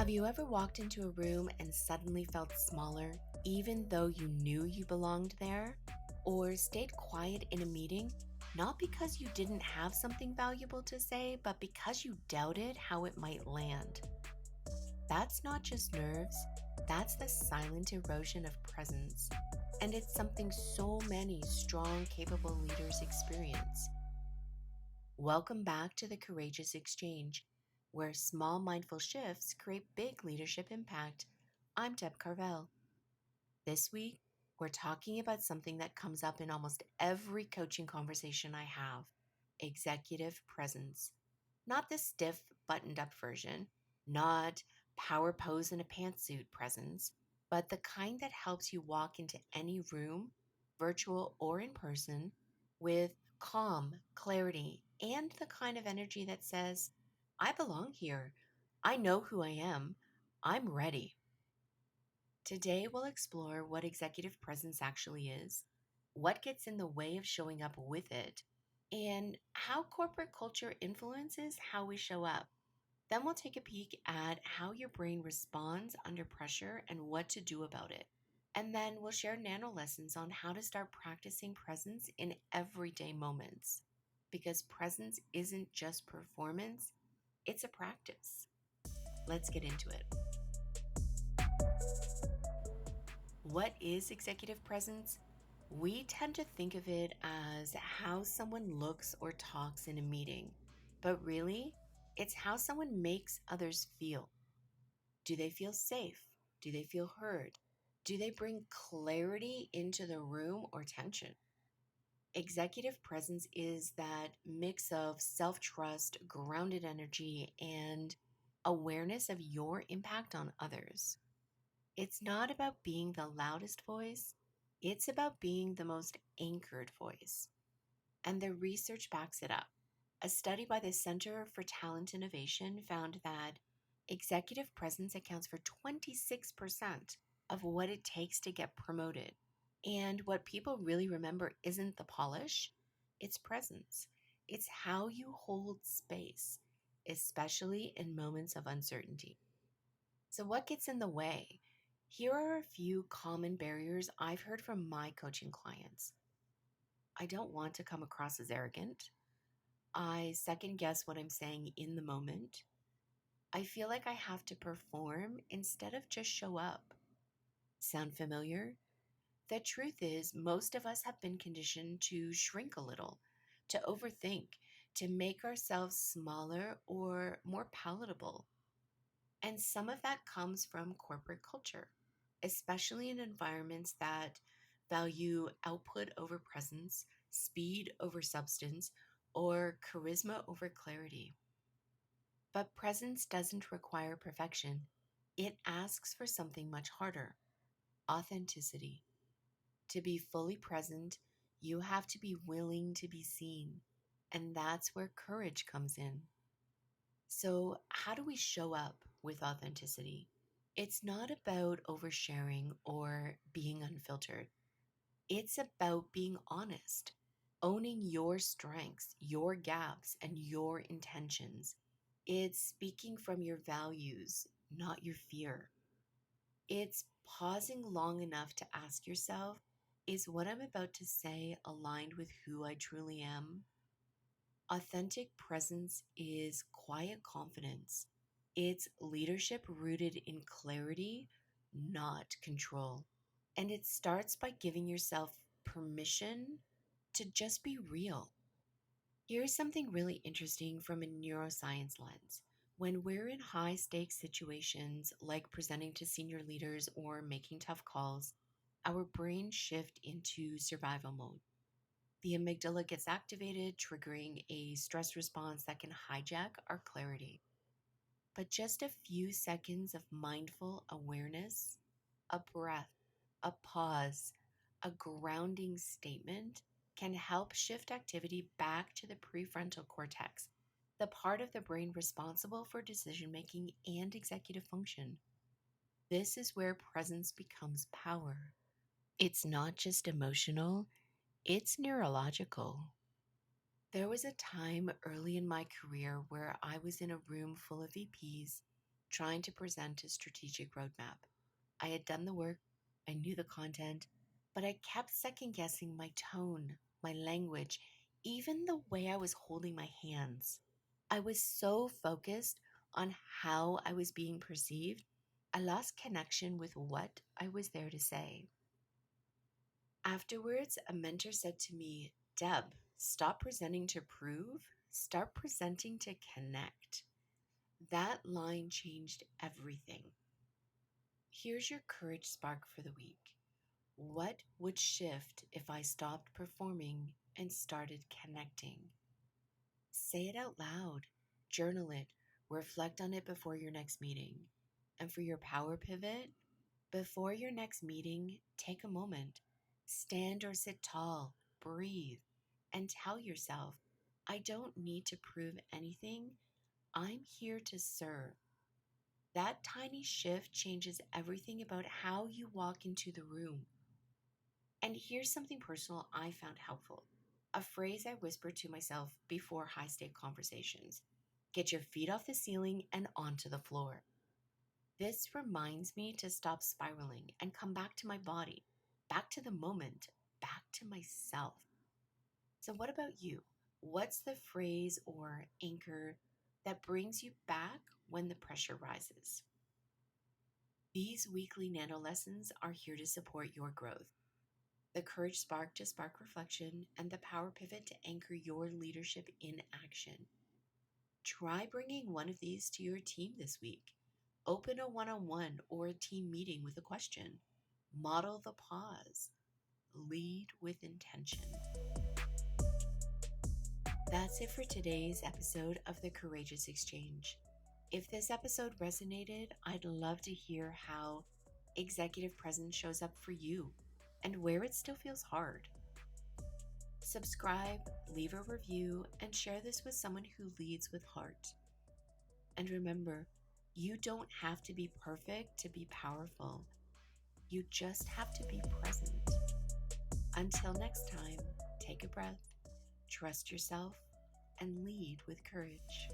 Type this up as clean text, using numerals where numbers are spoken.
Have you ever walked into a room and suddenly felt smaller, even though you knew you belonged there? Or stayed quiet in a meeting, not because you didn't have something valuable to say, but because you doubted how it might land? That's not just nerves, that's the silent erosion of presence. And it's something so many strong, capable leaders experience. Welcome back to the Courageous Exchange, where small mindful shifts create big leadership impact. I'm Deb Carville. This week, we're talking about something that comes up in almost every coaching conversation I have: executive presence. Not the stiff, buttoned up version, not power pose in a pantsuit presence, but the kind that helps you walk into any room, virtual or in person, with calm, clarity, and the kind of energy that says, I belong here. I know who I am. I'm ready. Today, we'll explore what executive presence actually is, what gets in the way of showing up with it, and how corporate culture influences how we show up. Then we'll take a peek at how your brain responds under pressure and what to do about it. And then we'll share nano lessons on how to start practicing presence in everyday moments. Because presence isn't just performance, it's a practice. Let's get into it. What is executive presence? We tend to think of it as how someone looks or talks in a meeting, but really, it's how someone makes others feel. Do they feel safe? Do they feel heard? Do they bring clarity into the room or tension? Executive presence is that mix of self trust, grounded energy, and awareness of your impact on others. It's not about being the loudest voice, it's about being the most anchored voice. And the research backs it up. A study by the Center for Talent Innovation found that executive presence accounts for 26% of what it takes to get promoted. And what people really remember isn't the polish, it's presence. It's how you hold space, especially in moments of uncertainty. So, what gets in the way? Here are a few common barriers I've heard from my coaching clients. I don't want to come across as arrogant. I second guess what I'm saying in the moment. I feel like I have to perform instead of just show up. Sound familiar? The truth is, most of us have been conditioned to shrink a little, to overthink, to make ourselves smaller or more palatable. And some of that comes from corporate culture, especially in environments that value output over presence, speed over substance, or charisma over clarity. But presence doesn't require perfection. It asks for something much harder: authenticity. To be fully present, you have to be willing to be seen. And that's where courage comes in. So, how do we show up with authenticity? It's not about oversharing or being unfiltered. It's about being honest, owning your strengths, your gaps, and your intentions. It's speaking from your values, not your fear. It's pausing long enough to ask yourself, is what I'm about to say aligned with who I truly am? Authentic presence is quiet confidence. It's leadership rooted in clarity, not control. And it starts by giving yourself permission to just be real. Here's something really interesting from a neuroscience lens. When we're in high stakes situations like presenting to senior leaders or making tough calls, our brains shift into survival mode. The amygdala gets activated, triggering a stress response that can hijack our clarity. But just a few seconds of mindful awareness, a breath, a pause, a grounding statement can help shift activity back to the prefrontal cortex, the part of the brain responsible for decision making and executive function. This is where presence becomes power. It's not just emotional, it's neurological. There was a time early in my career where I was in a room full of VPs, trying to present a strategic roadmap. I had done the work, I knew the content, but I kept second guessing my tone, my language, even the way I was holding my hands. I was so focused on how I was being perceived, I lost connection with what I was there to say. Afterwards, a mentor said to me, Deb, stop presenting to prove, start presenting to connect. That line changed everything. Here's your courage spark for the week. What would shift if I stopped performing and started connecting? Say it out loud, journal it, reflect on it before your next meeting. And for your power pivot, before your next meeting, take a moment. Stand or sit tall, breathe, and tell yourself, I don't need to prove anything. I'm here to serve. That tiny shift changes everything about how you walk into the room. And here's something personal I found helpful, a phrase I whisper to myself before high stake conversations: get your feet off the ceiling and onto the floor. This reminds me to stop spiraling and come back to my body, back to the moment, back to myself. So, what about you? What's the phrase or anchor that brings you back when the pressure rises? These weekly nano lessons are here to support your growth. The courage spark to spark reflection, and the power pivot to anchor your leadership in action. Try bringing one of these to your team this week. Open a one-on-one or a team meeting with a question. Model the pause. Lead with intention. That's it for today's episode of The Courageous Exchange. If this episode resonated, I'd love to hear how executive presence shows up for you and where it still feels hard. Subscribe, leave a review, and share this with someone who leads with heart. And remember, you don't have to be perfect to be powerful. You just have to be present. Until next time, take a breath, trust yourself, and lead with courage.